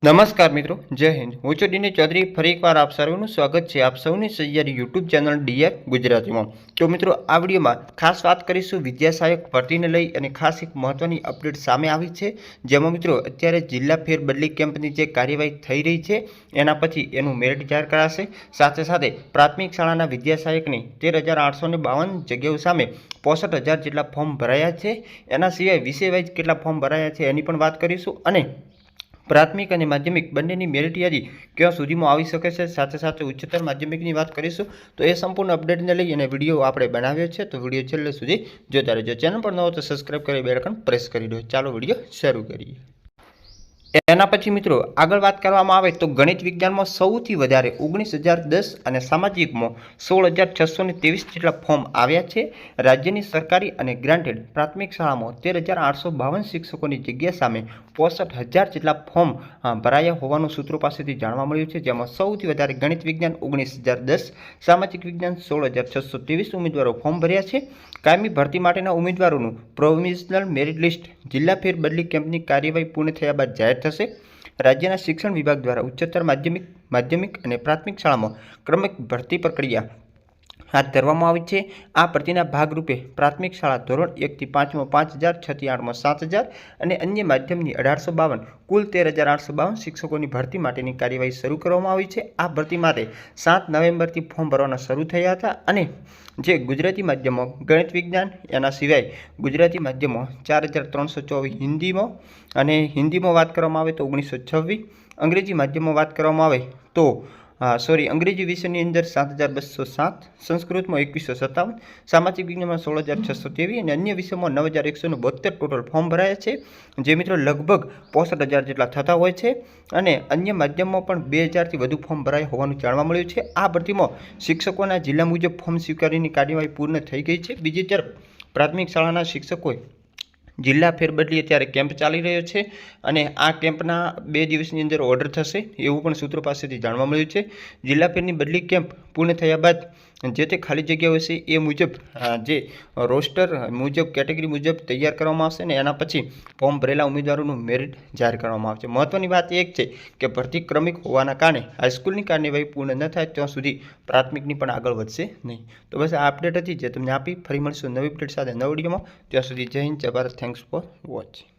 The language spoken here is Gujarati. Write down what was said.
નમસ્કાર મિત્રો, જય હિન્દ। હું છું ડીને ચૌધરી। ફરી એકવાર આપ સર્વનું સ્વાગત છે આપ સૌની સહિયારી યુટ્યુબ ચેનલ ડીઆર ગુજરાતીમાં। તો મિત્રો, આ વિડીયોમાં ખાસ વાત કરીશું વિદ્યા સહાયક ભરતીને લઈ અને ખાસ એક મહત્વની અપડેટ સામે આવી છે, જેમાં મિત્રો અત્યારે જિલ્લા ફેરબદલી કેમ્પની જે કાર્યવાહી થઈ રહી છે એના પછી એનું મેરિટ જાહેર કરાશે। સાથે સાથે પ્રાથમિક શાળાના વિદ્યા સહાયકની 13,852 જગ્યાઓ સામે 65,000 જેટલા ફોર્મ ભરાયા છે। એના સિવાય વિષય વાઇઝ કેટલા ફોર્મ ભરાયા છે એની પણ વાત કરીશું અને પ્રાથમિક અને માધ્યમિક બંનેની મેરિટ યાદી ક્યાં સુધીમાં આવી શકે છે, સાથે સાથે ઉચ્ચતર માધ્યમિકની વાત કરીશું। તો એ સંપૂર્ણ અપડેટને લઈ અને વિડીયો આપણે બનાવ્યો છે, તો વિડીયો છેલ્લે સુધી જોતા રહેજો। ચેનલ પર ન હોય તો સબસ્ક્રાઇબ કરી બેલ આઇકન પ્રેસ કરી દો। ચાલો વિડીયો શરૂ કરીએ। એના પછી મિત્રો આગળ વાત કરવામાં આવે તો ગણિત વિજ્ઞાનમાં સૌથી વધારે 19,010 અને સામાજિકમાં 16,623 જેટલા ફોર્મ આવ્યા છે। રાજ્યની સરકારી અને ગ્રાન્ટેડ પ્રાથમિક શાળામાં 13,852 શિક્ષકોની જગ્યા સામે 65,000 જેટલા ફોર્મ ભરાયા હોવાનું સૂત્રો પાસેથી જાણવા મળ્યું છે, જેમાં સૌથી વધારે ગણિત વિજ્ઞાન 19,010, સામાજિક વિજ્ઞાન 16,623 ઉમેદવારો ફોર્મ ભર્યા છે। કાયમી ભરતી માટેના ઉમેદવારોનું પ્રોવિઝનલ મેરિટ લિસ્ટ જિલ્લા ફેરબદલી કેમ્પની કાર્યવાહી પૂર્ણ થયા બાદ જાહેર થશે। રાજ્યના શિક્ષણ વિભાગ દ્વારા ઉચ્ચતર માધ્યમિક અને પ્રાથમિક શાળામાં ક્રમિક ભરતી પ્રક્રિયા હાથ ધરવામાં આવી છે। આ ભરતીના ભાગરૂપે પ્રાથમિક શાળા ધોરણ 1 થી 5માં 5,000, 6 થી 8માં 7,000 અને અન્ય માધ્યમની 1,852 કુલ 13,852 શિક્ષકોની ભરતી માટેની કાર્યવાહી શરૂ કરવામાં આવી છે। આ ભરતી માટે 7 નવેમ્બરથી ફોર્મ ભરવાના શરૂ થયા હતા અને જે ગુજરાતી માધ્યમમાં ગણિત વિજ્ઞાન, એના સિવાય ગુજરાતી માધ્યમમાં 4,324 હિન્દીમાં, અને હિન્દીમાં વાત કરવામાં આવે તો 1,926, અંગ્રેજી માધ્યમમાં વાત કરવામાં આવે તો અંગ્રેજી વિષયની અંદર 7,207, સંસ્કૃતમાં 2,157, સામાજિક વિજ્ઞાનમાં 16,623 અને અન્ય વિષયમાં 9,172 ટોટલ ફોર્મ ભરાયા છે, જે મિત્રો લગભગ 65,000 જેટલા થતા હોય છે। અને અન્ય માધ્યમમાં પણ 2,000થી વધુ ફોર્મ ભરાયા હોવાનું જાણવા મળ્યું છે। આ ભરતીમાં શિક્ષકોના જિલ્લા મુજબ ફોર્મ સ્વીકારીની કાર્યવાહી પૂર્ણ થઈ ગઈ છે। બીજી તરફ પ્રાથમિક શાળાના શિક્ષકોએ જિલ્લા ફેરબદલી અત્યારે કેમ્પ ચાલી રહ્યો છે અને આ કેમ્પના 2 દિવસની અંદર ઓર્ડર થશે એવું પણ સૂત્રો પાસેથી જાણવા મળ્યું છે। જિલ્લા ફેરની બદલી કેમ્પ પૂર્ણ થયા બાદ જે તે ખાલી જગ્યાઓ છે એ મુજબ જે રોસ્ટર મુજબ કેટેગરી મુજબ તૈયાર કરવામાં આવશે ને એના પછી ફોર્મ ભરેલા ઉમેદવારોનું મેરિટ જાહેર કરવામાં આવશે। મહત્વની વાત એક છે કે ભરતી ક્રમિક હોવાના કારણે હાઈસ્કૂલની કાર્યવાહી પૂર્ણ ન થાય ત્યાં સુધી પ્રાથમિકની પણ આગળ વધશે નહીં। તો બસ આ અપડેટ હતી જે તમને આપી। ફરી મળશું નવી અપડેટ સાથે નવા વિડીયોમાં। ત્યાં સુધી જય હિન્દ, જય ભારત। Thanks for watching.